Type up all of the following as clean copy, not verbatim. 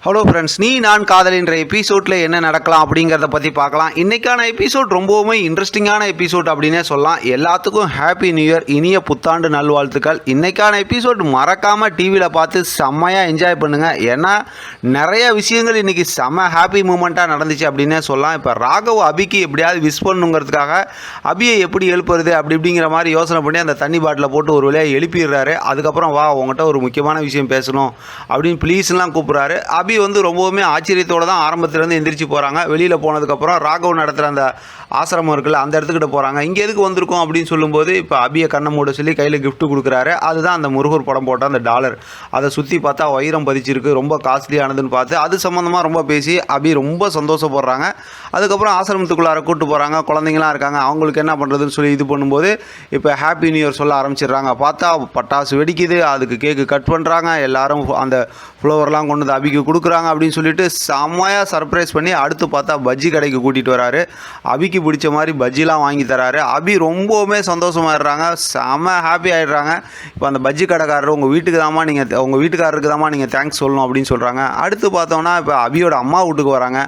Hello friends, நீ நான் காதலின்ற எபிசோடில் என்ன நடக்கலாம் அப்படிங்கிறத பற்றி பார்க்கலாம். இன்றைக்கான எபிசோட் ரொம்பவுமே இன்ட்ரெஸ்டிங்கான எபிசோட் அப்படின்னே சொல்லலாம். எல்லாத்துக்கும் ஹாப்பி நியூ இயர், இனிய புத்தாண்டு நல்வாழ்த்துக்கள். இன்றைக்கான எபிசோட் மறக்காமல் டிவியில் பார்த்து செம்மையாக என்ஜாய் பண்ணுங்கள். ஏன்னா நிறைய விஷயங்கள் இன்றைக்கி செம்ம ஹாப்பி மூமெண்ட்டாக நடந்துச்சு அப்படின்னே சொல்லலாம். இப்போ ராகவ் அபிக்கு எப்படியாவது விஷ் பண்ணுங்கிறதுக்காக அபியை எப்படி எழுப்புறது அப்படிங்கிற மாதிரி யோசனை பண்ணி அந்த தண்ணி பாட்டிலை போட்டு ஒரு வழியாக எழுப்பிடுறாரு. அதுக்கப்புறம் வா உங்கள்கிட்ட ஒரு முக்கியமான விஷயம் பேசணும் அப்படின்னு ப்ளீஸ்லாம் கூப்பிட்றாரு. அபி வந்து ரொம்பவுமே ஆச்சரியத்தோடு தான் ஆரம்பத்துலேருந்து எந்திரிச்சு போகிறாங்க. வெளியில் போனதுக்கப்புறம் ராகவ் நடத்துகிற அந்த ஆசிரமம் இருக்குல்ல, அந்த இடத்துக்கிட்ட போகிறாங்க. இங்கே எதுக்கு வந்திருக்கோம் அப்படின்னு சொல்லும்போது இப்போ அபியை கண்ணை மூட சொல்லி கையில் கிஃப்ட் கொடுக்குறாரு. அதுதான் அந்த முருகர் படம் போட்ட அந்த டாலர். அதை சுற்றி பார்த்தா வைரம் பதிச்சிருக்கு, ரொம்ப காஸ்ட்லியானதுன்னு பார்த்து அது சம்மந்தமாக ரொம்ப பேசி அபி ரொம்ப சந்தோஷப்படுறாங்க. அதுக்கப்புறம் ஆசிரமத்துக்குள்ளார கூப்பிட்டு போகிறாங்க. குழந்தைங்களாம் இருக்காங்க, அவங்களுக்கு என்ன பண்ணுறதுன்னு சொல்லி இது பண்ணும்போது இப்போ ஹாப்பி நியூ இயர் சொல்ல ஆரம்பிச்சிடுறாங்க. பார்த்தா பட்டாசு வெடிக்குது, அதுக்கு கேக்கு கட் பண்ணுறாங்க. எல்லாரும் அந்த ஃப்ளவர்லாம் கொண்டு வந்து அபிக்கு கொடுக்குறாங்க அப்படின்னு சொல்லிட்டு செம்மையாக சர்ப்ரைஸ் பண்ணி அடுத்து பார்த்தா பஜ்ஜி கடைக்கு கூட்டிகிட்டு வராரு. அபிக்கு பிடிச்ச மாதிரி பஜ்ஜிலாம் வாங்கி தராரு. அபி ரொம்பவுமே சந்தோஷமாகிடுறாங்க, செம்ம ஹாப்பி ஆகிடுறாங்க. இப்போ அந்த பஜ்ஜி கடைக்காரர் உங்கள் வீட்டுக்காரருக்கு தாம்மா நீங்கள் தேங்க்ஸ் சொல்லணும் அப்படின்னு சொல்கிறாங்க. அடுத்து பார்த்தோம்னா இப்போ அபியோட அம்மா வீட்டுக்கு வராங்க.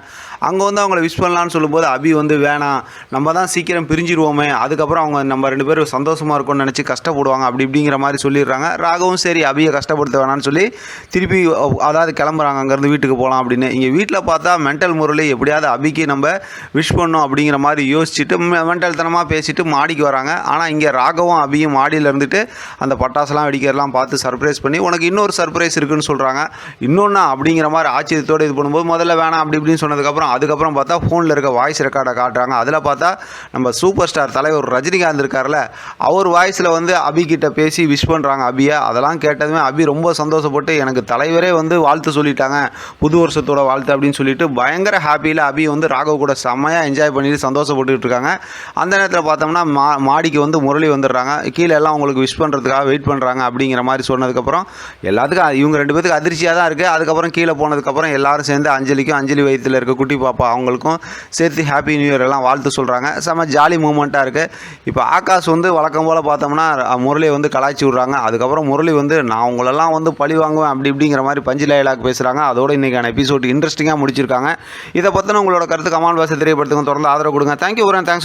அங்கே வந்து அவங்கள விஷ் பண்ணலான்னு சொல்லும்போது அபி வந்து வேணாம், நம்ம தான் சீக்கிரம் பிரிஞ்சிடுவோமே, அதுக்கப்புறம் அவங்க நம்ம ரெண்டு பேரும் சந்தோஷமாக இருக்கும்னு நினச்சி கஷ்டப்படுவாங்க அப்படிங்கிற மாதிரி சொல்லிடுறாங்க. ராகவும் சரி அபியை கஷ்டப்படுத்த வேணான்னு சொல்லி திருப்பி அதாவது கிளம்புறாங்க அங்கேருந்து வீட்டுக்கு போகலாம் அப்படின்னு. இங்கே வீட்டில் பார்த்தா மென்டல் முறையில் எப்படியாவது அபிக்கு நம்ம விஷ் பண்ணோம் அப்படிங்கிற மாதிரி யோசிச்சுட்டு மென்டல் தனமாக பேசிட்டு மாடிக்கு வராங்க. ஆனால் இங்கே ராகவும் அபியும் மாடியில் இருந்துட்டு அந்த பட்டாசுலாம் வெடிக்கிறலாம் பார்த்து சர்ப்ரைஸ் பண்ணி உனக்கு இன்னொரு சர்ப்ரைஸ் இருக்குன்னு சொல்கிறாங்க. இன்னொன்னா அப்படிங்கிற மாதிரி ஆச்சரியத்தோடு இது பண்ணும்போது முதல்ல வேணாம் அப்படி இப்படின்னு அதுக்கப்புறம் பார்த்தா ஃபோனில் இருக்க வாய்ஸ் ரெக்கார்டை காட்டுறாங்க. அதில் பார்த்தா நம்ம சூப்பர் ஸ்டார் தலைவர் ரஜினிகாந்த் இருக்கார்ல, அவர் வாய்ஸில் வந்து அபிகிட்ட பேசி விஷ் பண்ணுறாங்க அபியை. அதெல்லாம் கேட்டதுமே அபி ரொம்ப சந்தோஷப்பட்டு எனக்கு தலைவரே வந்து வாழ்த்து சொல்லிட்டாங்க, புது வருஷத்தோட வாழ்த்து அப்படின்னு சொல்லிட்டு பயங்கர ஹாப்பியில் அபி வந்து ராகவ் கூட செம்மையாக என்ஜாய் பண்ணிட்டு சந்தோஷப்பட்டுக்கிட்டு இருக்காங்க. அந்த நேரத்தில் பார்த்தோம்னா மாடிக்கு வந்து முரளி வந்துடுறாங்க. கீழே எல்லாம் உங்களுக்கு விஷ் பண்ணுறதுக்காக வெயிட் பண்ணுறாங்க அப்படிங்கிற மாதிரி சொன்னதுக்கப்புறம் எல்லாத்துக்கும் இவங்க ரெண்டு பேருக்கு அதிர்ச்சியாக தான் இருக்குது. அதுக்கப்புறம் கீழே போனதுக்கப்புறம் எல்லாரும் சேர்ந்து அஞ்சலி வயிற்றில் இருக்க குட்டி பாப்பா அவங்களுக்கும் சேர்த்து ஹாப்பி நியூ இயர் எல்லாம் வாழ்த்து சொல்கிறாங்க. செம்ம ஜாலி மூமெண்ட்டாக இருக்குது. இப்போ ஆகாஷ் வந்து வழக்கம் போல் பார்த்தோம்னா முரளியை வந்து கலாய்ச்சி விட்றாங்க. அதுக்கப்புறம் முரளி வந்து நான் உங்களெல்லாம் வந்து பழி வாங்குவேன் அப்படிங்கிற மாதிரி பஞ்சு டைலாக் பேசுகிறாங்க. அதோடு இன்றைக்கான எபிசோட் இன்ட்ரெஸ்டிங்காக முடிச்சிருக்காங்க. இதை பற்றின உங்களோட கருத்து கமெண்ட் பாக்ஸில் தெரியப்படுத்துங்க. தொடர்ந்து ஆதரவு கொடுங்க. தேங்க்யூ ஃபார் வாட்சிங்.